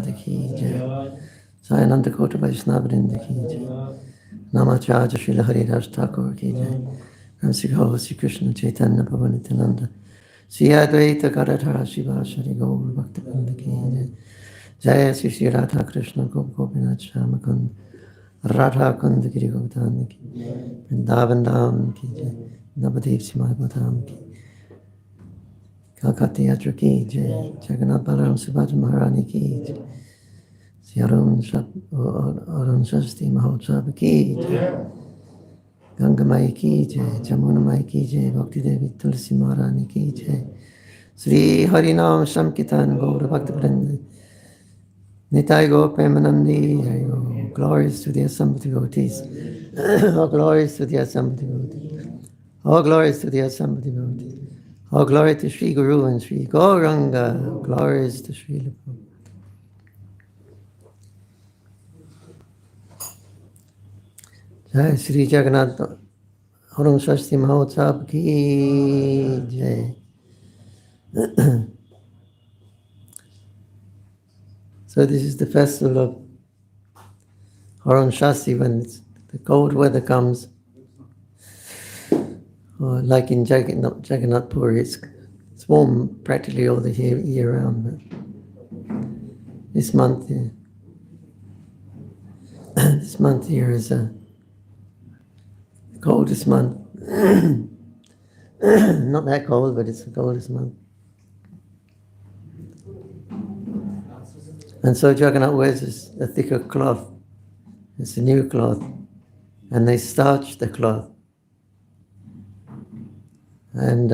Vrinda ki jai. Sai Ananta Kota Vaishnava Vrinda ki jai. Namacharya Srila Haridas Thakur ki jai. Ram Sikho Sri Krishna Chaitanya Prabhu Nityananda. Sri Advaita Gadadhara Shivasari Gaur Bhakta Vrinda ki jai. Jaya Sri Sri Radha Krishna Gop Gopinath Shamakund. Radha Kund Giri Govardhan ki. Vrindavan Dham ki jai. Navadev Simai Bhadam ki. Kolkata Yatra ki jai. Jagannath Balaram Subhadra Maharani ki jai. Sri Arun Sasthi Mahotsav ki jai. Ganga Mai ki jai. Jamuna Mai ki jai. Bhakti Devi Tulsi Maharani ki jai. Sri Harinam Sankirtan Gaura Bhakta Vrinda. Nitai Go Premanandi Hari Go. Glories to the assembled devotees. All glories to the assembled devotees. All glories to the assembled devotees. All glory to Sri Guru and Sri Gauranga. Glories to Sri Prabhupada. Jai Sri Jagannath Arun Sasthi Mahotsav ki jai. So this is the festival of Arun Shasti when the cold weather comes. Or like in Jagannath Puri, it's warm practically all the year round. But this month, this month here is the coldest month. Not that cold, but it's the coldest month. And so Jagannath wears a thicker cloth. It's a new cloth. And they starch the cloth. And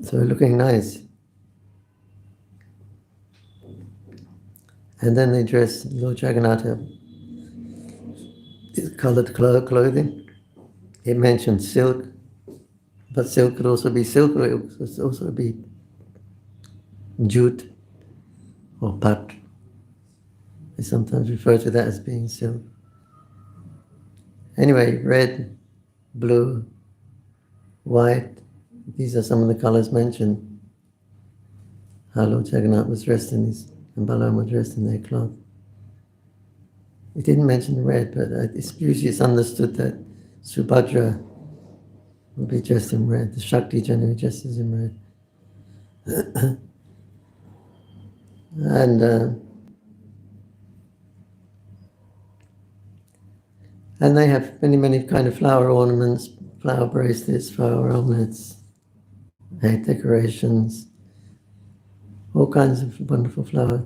so looking nice. And then they dress Lord Jagannath in colored clothing. It mentioned silk, but silk could also be silk, or it could also be jute or pat. They sometimes refer to that as being silk. Anyway, red, blue, white, these are some of the colors mentioned. How Lord Jagannath was dressed in these, and Balaram was dressed in their cloth. It didn't mention red, but usually it's understood that Subhadra will be dressed in red. The Shakti generally dresses in red. And they have many kind of flower ornaments, flower bracelets, flower ornaments, head decorations, all kinds of wonderful flower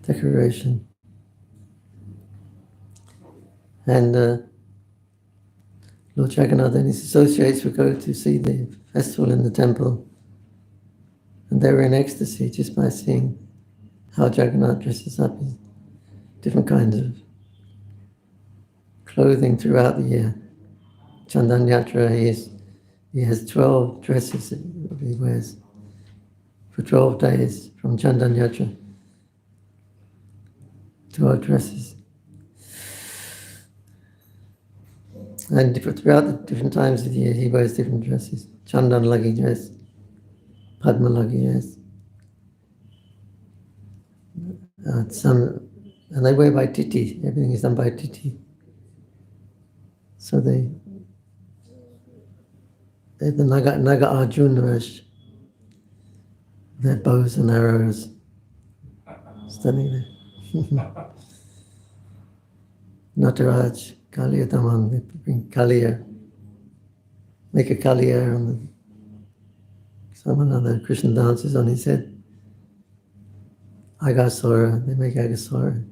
decoration. And Lord Jagannath and his associates would go to see the festival in the temple, and they were in ecstasy just by seeing how Jagannath dresses up in different kinds of clothing throughout the year. Chandan Yatra, he has 12 dresses that he wears for 12 days from Chandan Yatra. 12 dresses. And throughout the different times of the year, he wears different dresses. Chandan Lagi dress, Padma Lagi dress. And they wear by titi. Everything is done by titi. So they have the Naga Arjuna, their bows and arrows standing there. Nataraj, Kaliya Taman, they bring Kaliya, make a Kaliya on some another Krishna dances on his head. Agasura, they make Agasura.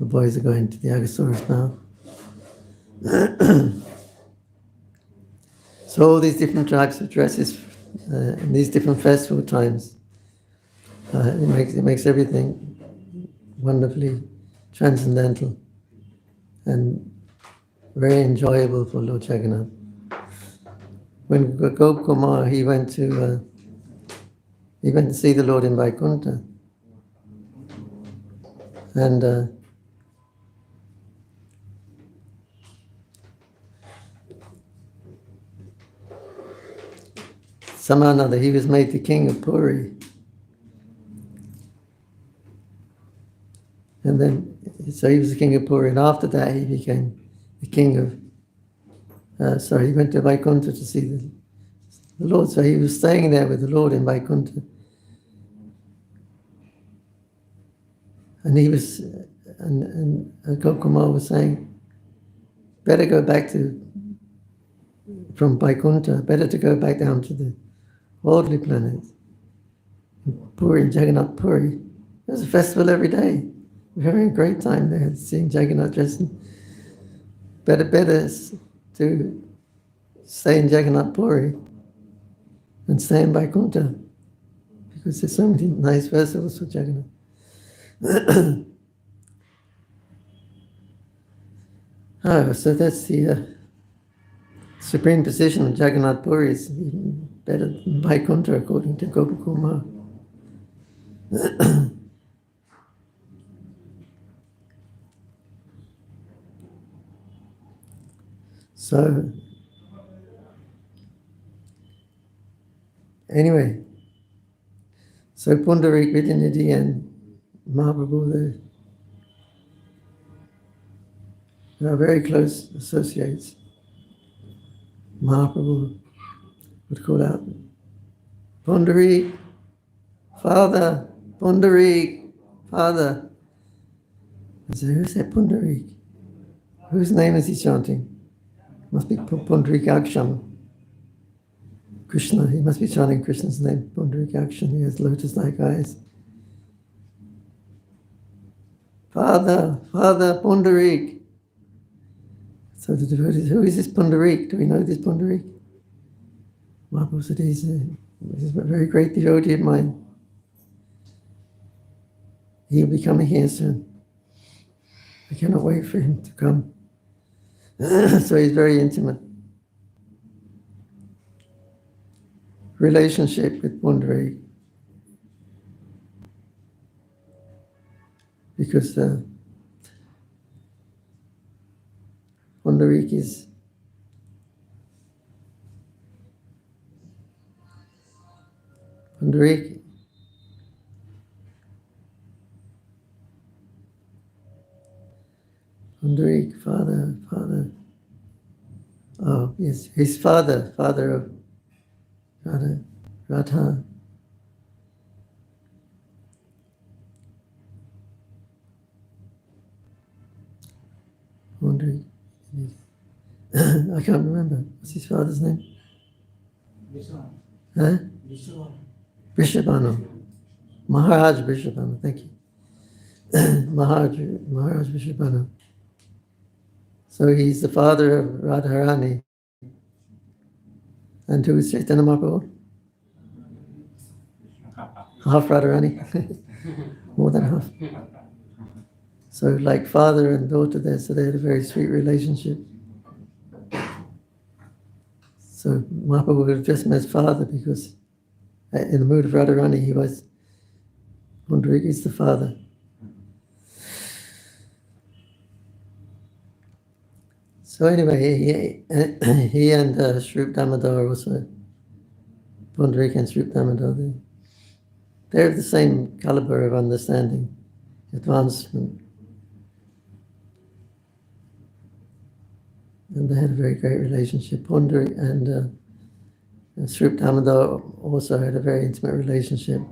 The boys are going to the Agasuras now. So all these different types of dresses in these different festival times, it makes everything wonderfully transcendental and very enjoyable for Lord Jagannath. When Gop Kumar, he went to see the Lord in Vaikuntha, and somehow or another, he was made the king of Puri. And then, so he was the king of Puri, and after that he became the king of, he went to Vaikuntha to see the Lord. So he was staying there with the Lord in Vaikuntha. And he was, and Gokuma was saying, better go back from Vaikuntha, better to go back down to the worldly planets. Puri, Jagannath Puri. There's a festival every day. We're having a great time there, seeing Jagannath dressing. Better to stay in Jagannath Puri and stay in Vaikuntha, because there's so many nice festivals for Jagannath. So that's the supreme position of Jagannath Puri is even better than Vaikuntha, according to Gopakumar. So, anyway, so Pundarik, Vidyanidhi and Mahaprabhu, they are very close associates. Mahaprabhu would call out, Pundarik, Father, Pundarik, Father. I said, who's that Pundarik? Whose name is he chanting? Must be Pundarik Aksham. Krishna, he must be chanting Krishna's name, Pundarik Aksham. He has lotus-like eyes. Father, Father, Pundarik. So the devotees, who is this Pundarik? Do we know this Pundarik? Mahaprabhu said, he's a very great devotee of mine. He'll be coming here soon. I cannot wait for him to come. So he's very intimate relationship with Pundarik. Because Pundarik is Pundarik, father. Oh, yes, his father of Radha. Pundarik. I can't remember. What's his father's name? Huh? Vrishabhanu. Maharaj Vrishabhanu, thank you. Maharaj Vrishabhanu. So he's the father of Radharani. And who is Chaitanya Mahaprabhu? Half Radharani. More than half. So like father and daughter there, so they had a very sweet relationship. So Mahaprabhu would address him as father because in the mood of Radharani, he was, Pundarik is the father. So anyway, he and Shrup Damodar also, Pundarik and Shrup Damodar, they're of the same caliber of understanding, advancement. And they had a very great relationship. Pundarik and Shrup Damodar also had a very intimate relationship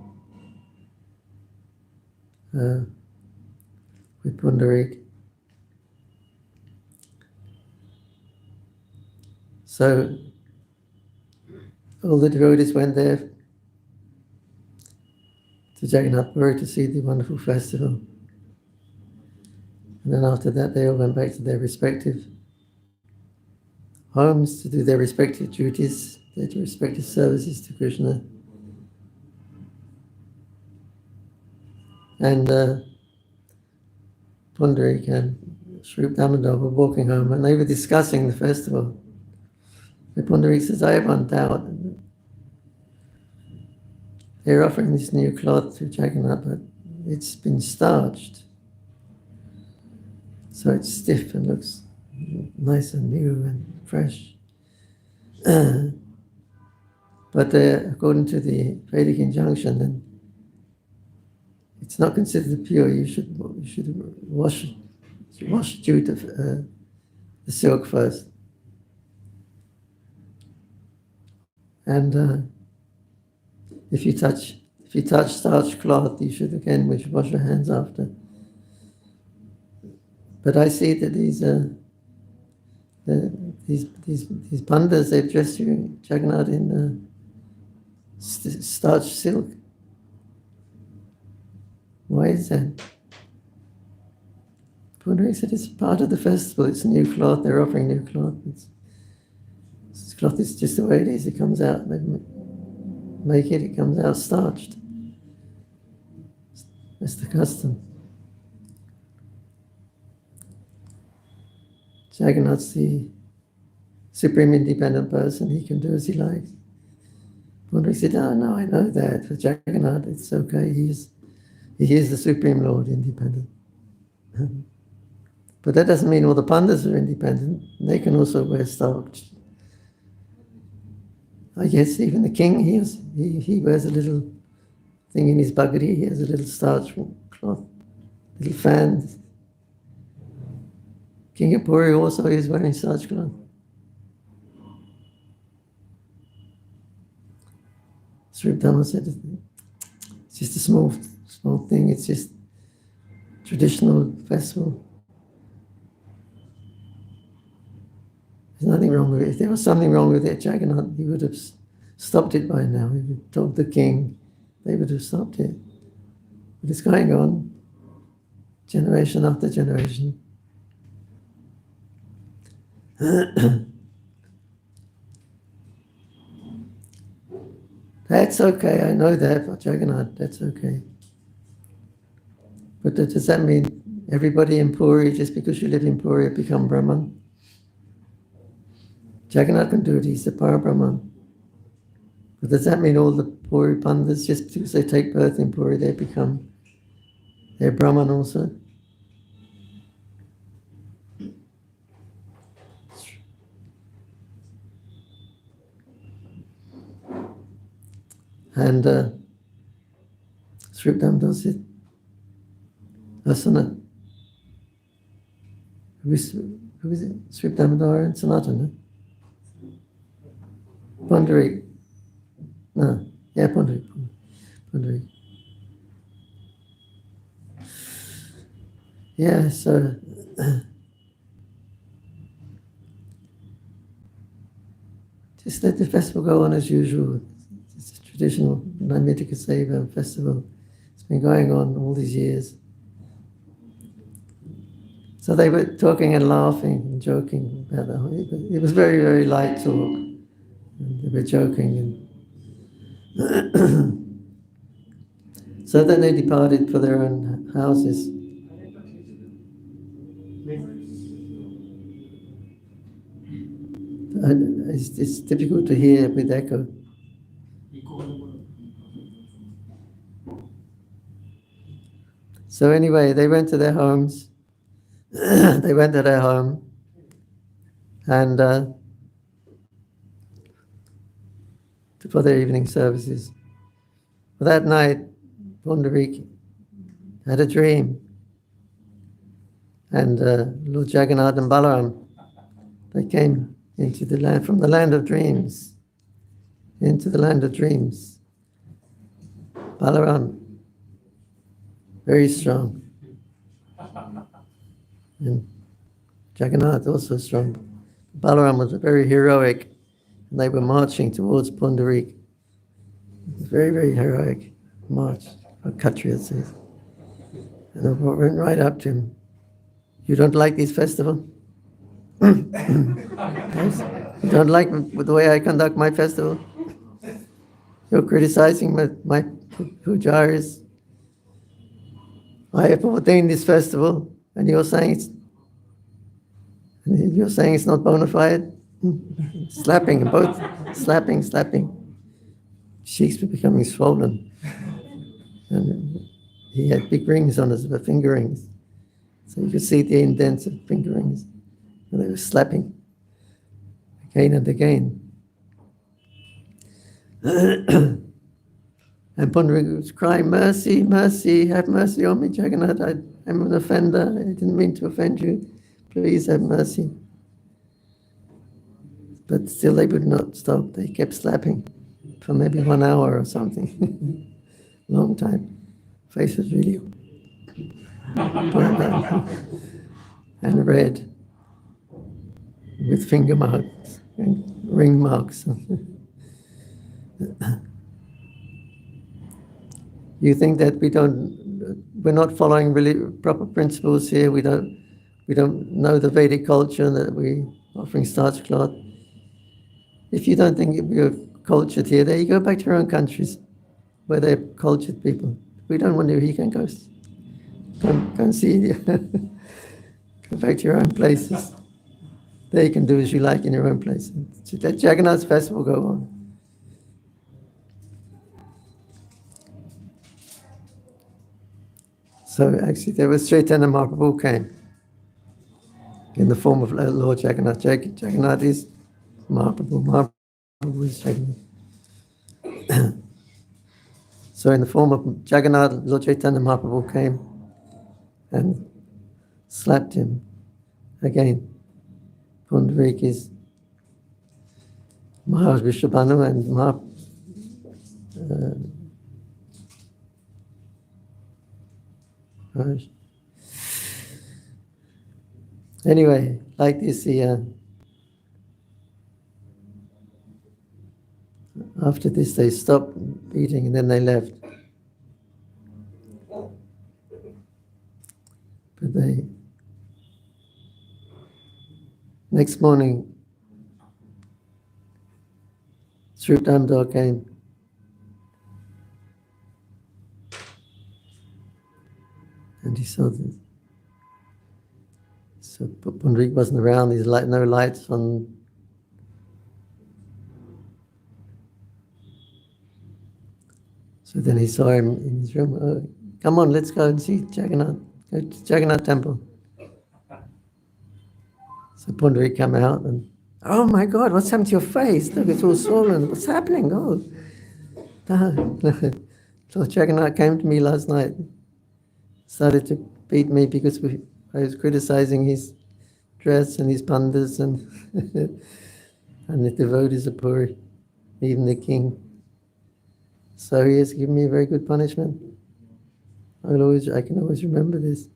with Pundarik. So all the devotees went there to Jagannath Puri to see the wonderful festival. And then after that, they all went back to their respective homes to do their respective duties, their respective services to Krishna. And Pundarik and Shrup Damodar were walking home and they were discussing the festival. And Pundarik says, I have one doubt. They're offering this new cloth to Jagannath, but it's been starched. So it's stiff and looks nice and new and fresh. But according to the Vedic injunction, then it's not considered pure. You should wash jute of the silk first, and if you touch starch cloth, you should again wash your hands after. But I see that these pandas, they've dressed you, Jagannath, in starch silk. Why is that? Pundarik said it's part of the festival. It's new cloth. They're offering new cloth. This cloth is just the way it is. It comes out. They make it. It comes out starched. That's the custom. Jagannath's the supreme independent person. He can do as he likes. Pundarik said, "Oh no, I know that. For Jagannath, it's okay. He is the supreme Lord, independent." But that doesn't mean all the pandas are independent. They can also wear starch. I guess even the king, he wears a little thing in his buggery. He has a little starch cloth, little fan. King of Puri also is wearing starch cloth. Sri Dhamma said it's just a small thing. It's just traditional festival. There's nothing wrong with it. If there was something wrong with it, Jagannath, he would have stopped it by now. He would have told the king, they would have stopped it. But it's going on, generation after generation. That's okay, I know that, for Jagannath, that's okay. But does that mean everybody in Puri, just because you live in Puri, become Brahman? Jagannath can do it, he's the Parabrahman. But does that mean all the Puri Pandas, just because they take birth in Puri, they're Brahman also? And Sri does it. Asana. Who is it? Sri Damodar and Sanatana? Pundarik. No, yeah, Pundarik. Yeah, so just let the festival go on as usual. It's a traditional Naimitika Seva festival. It's been going on all these years. So they were talking and laughing and joking about that. It was very, very light talk. And they were joking. And so then they departed for their own houses. It's difficult to hear with echo. So anyway, they went to their homes. They went to their home, and for their evening services. But that night, Pundarik had a dream, and Lord Jagannath and Balaram, they came into the land, from the land of dreams, into the land of dreams. Balaram, very strong. And Jagannath also strong. Balaram was very heroic, and they were marching towards Pundarik. It was very, very heroic march, what Kshatriya says. And they went right up to him. You don't like this festival? Yes? You don't like the way I conduct my festival? You're criticizing my pujaris. I have ordained this festival, and you're saying it's not bona fide? Slapping, both slapping. Cheeks were becoming swollen. And he had big rings on his finger rings. So you could see the indents of finger rings. And they were slapping again and again. And Pundarika was crying, mercy, mercy, have mercy on me, Jagannath. I'm an offender. I didn't mean to offend you. Please have mercy. But still they would not stop. They kept slapping for maybe 1 hour or something. Long time. Face was really burned out and red with finger marks and ring marks. You think that we're not following really proper principles here. We don't know the Vedic culture, that we're offering starch cloth. If you don't think we're cultured here, there you go back to your own countries where they're cultured people. We don't want to, you can go and see, go back to your own places. There you can do as you like in your own place. Let Jagannath's festival go on. So actually there was Chaitanya Mahaprabhu came in the form of Lord Jagannath. Jagannath is Mahaprabhu. Mahaprabhu is Jagannath. So in the form of Jagannath, Lord Chaitanya Mahaprabhu came and slapped him again. Pundarik is Maharaj Vishwabhanu and Maharaj. Anyway, like this, after this they stopped beating and then they left. But next morning, Sri Damdar came. And he saw this. So Pundarik wasn't around, there's no lights on. So then he saw him in his room. Oh, come on, let's go and see Jagannath. Go to Jagannath temple. So Pundarik came out and, oh my God, what's happened to your face? Look, it's all swollen. What's happening? Oh, no. So Jagannath came to me last night, started to beat me because I was criticizing his dress and his pandas and and the devotees of Puri, even the king. So he has given me a very good punishment. I can always remember this.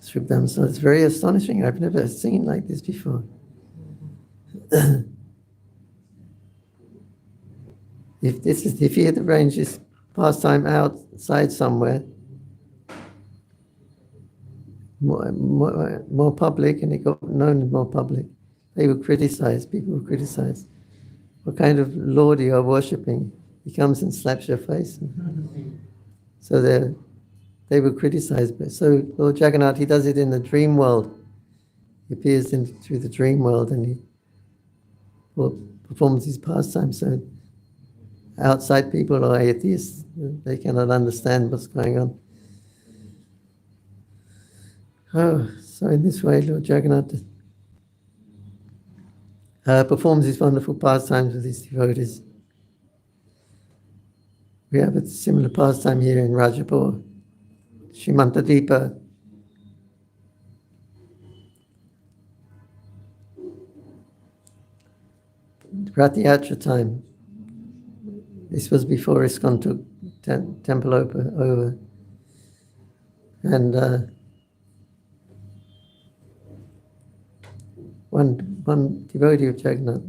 So it's very astonishing. I've never seen like this before. If he had arranged this pastime outside somewhere, more public, and it got known more public, they would criticize. People would criticize. What kind of Lord you are worshipping? He comes and slaps your face. So they would criticize. So Lord Jagannath, he does it in the dream world. He appears through the dream world and he performs his pastime. So outside people are atheists. They cannot understand what's going on. Oh, so in this way, Lord Jagannath performs his wonderful pastimes with his devotees. We have a similar pastime here in Rajapur, Shimantadipa. Rathayatra time. This was before ISKCON took temple over. And one devotee of Jagannath,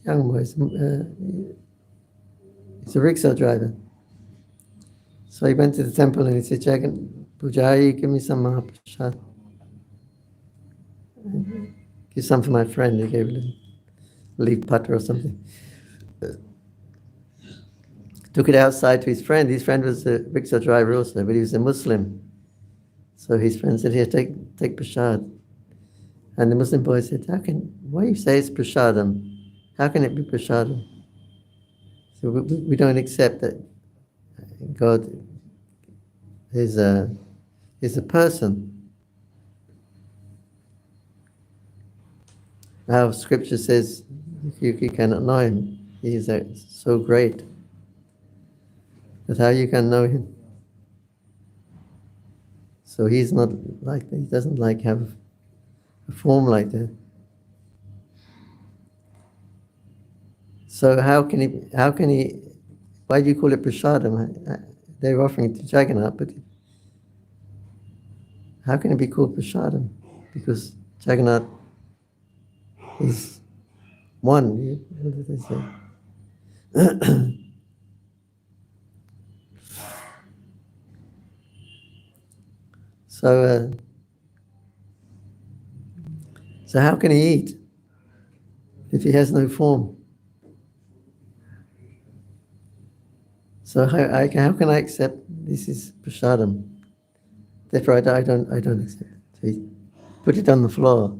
young boy, he's a rickshaw driver. So he went to the temple and he said, Jagannath, Pujari, give me some Mahaprasad. Give some for my friend. He gave a little leaf butter or something. Took it outside to his friend. His friend was a rickshaw driver also, but he was a Muslim. So his friend said, here, take prasad. And the Muslim boy said, why you say it's prasadam? How can it be prasadam? So we don't accept that God is a person. Our scripture says, You cannot know him. He is so great. But how you can know him? So he's not like that. He doesn't like have a form like that. So how can he, why do you call it prasadam? They're offering it to Jagannath, but how can it be called prasadam? Because Jagannath is one. What did they say? So how can he eat if he has no form? So how can I accept this is prasadam? Therefore, I don't accept it. So he put it on the floor.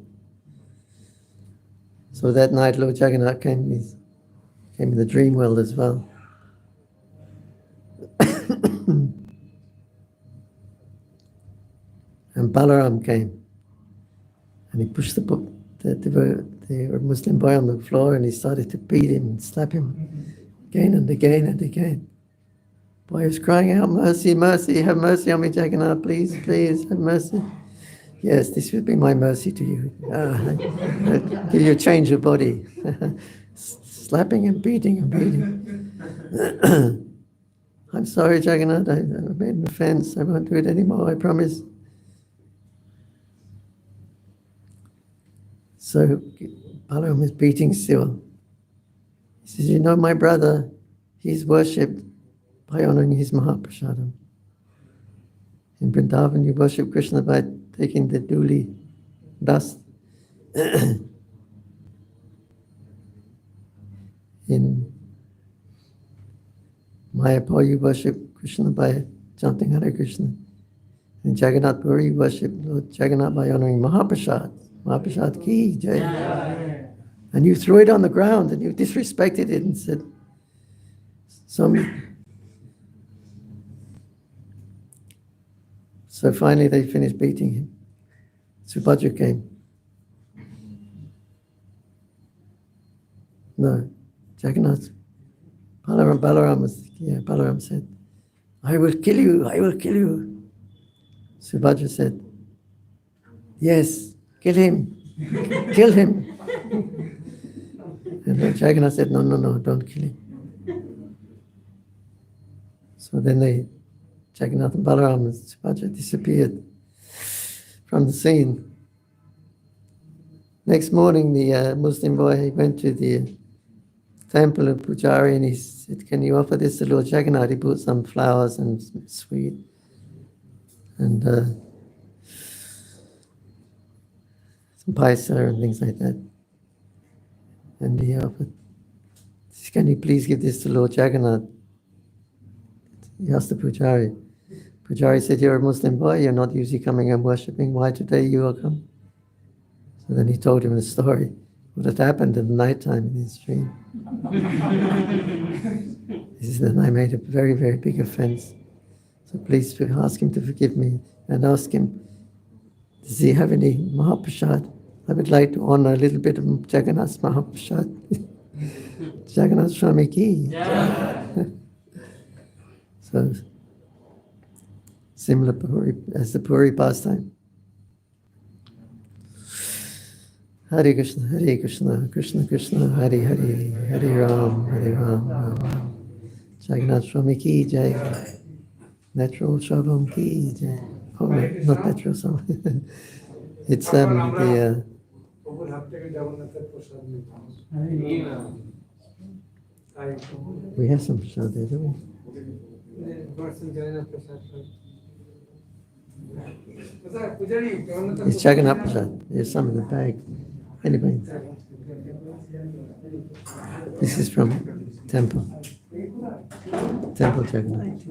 So that night, Lord Jagannath came in the dream world as well. And Balaram came, and he pushed the Muslim boy on the floor, and he started to beat him and slap him again and again and again. Boy was crying out, "Mercy, mercy, have mercy on me, Jagannath, please, please, have mercy." Yes, this would be my mercy to you. Give you a change of body. Slapping and beating and beating. I'm sorry, Jagannath, I made an offense. I won't do it anymore, I promise. So Balaram is beating still. He says, you know, my brother, he's worshipped by honoring his Mahaprasadam. In Vrindavan, you worship Krishna by taking the dhuli, dust. In Mayapur, you worship Krishna by chanting Hare Krishna. In Jagannath Puri, you worship Lord Jagannath by honoring Mahaprasad. Mahaprasad ki jai. And you threw it on the ground and you disrespected it and said, So finally they finished beating him. Subhadra came. No, Jagannath. Balaram said, I will kill you, I will kill you. Subhadra said, yes, kill him, kill him. And then Jagannath said, no, don't kill him. So then Jagannath and Balaram and Subhadra disappeared from the scene. Next morning, the Muslim boy went to the temple of Pujari and he said, can you offer this to Lord Jagannath? He brought some flowers and some sweet and some paisa and things like that. And he offered, can you please give this to Lord Jagannath? He asked the Pujari. Pujari said, you're a Muslim boy, you're not usually coming and worshipping. Why today you will come? So then he told him the story, what had happened in the nighttime in his dream. He said, I made a very, very big offense. So please ask him to forgive me and ask him, does he have any Mahaprasad? I would like to honor a little bit of Jagannath's Mahaprasad. Jagannath Swami ki. So, similar as the Puri pastime. Hare Krishna, Krishna Krishna, Hare Hare, Hare Ram, Ram Ram. Jagannath Swami ki jai. Natural Shabam ki jai. Oh, not natural Shabam. It's the... we have some prasad there, don't we? It's Jagannath Prasad. There's some in the bag. Anyway, this is from Temple Jagannath.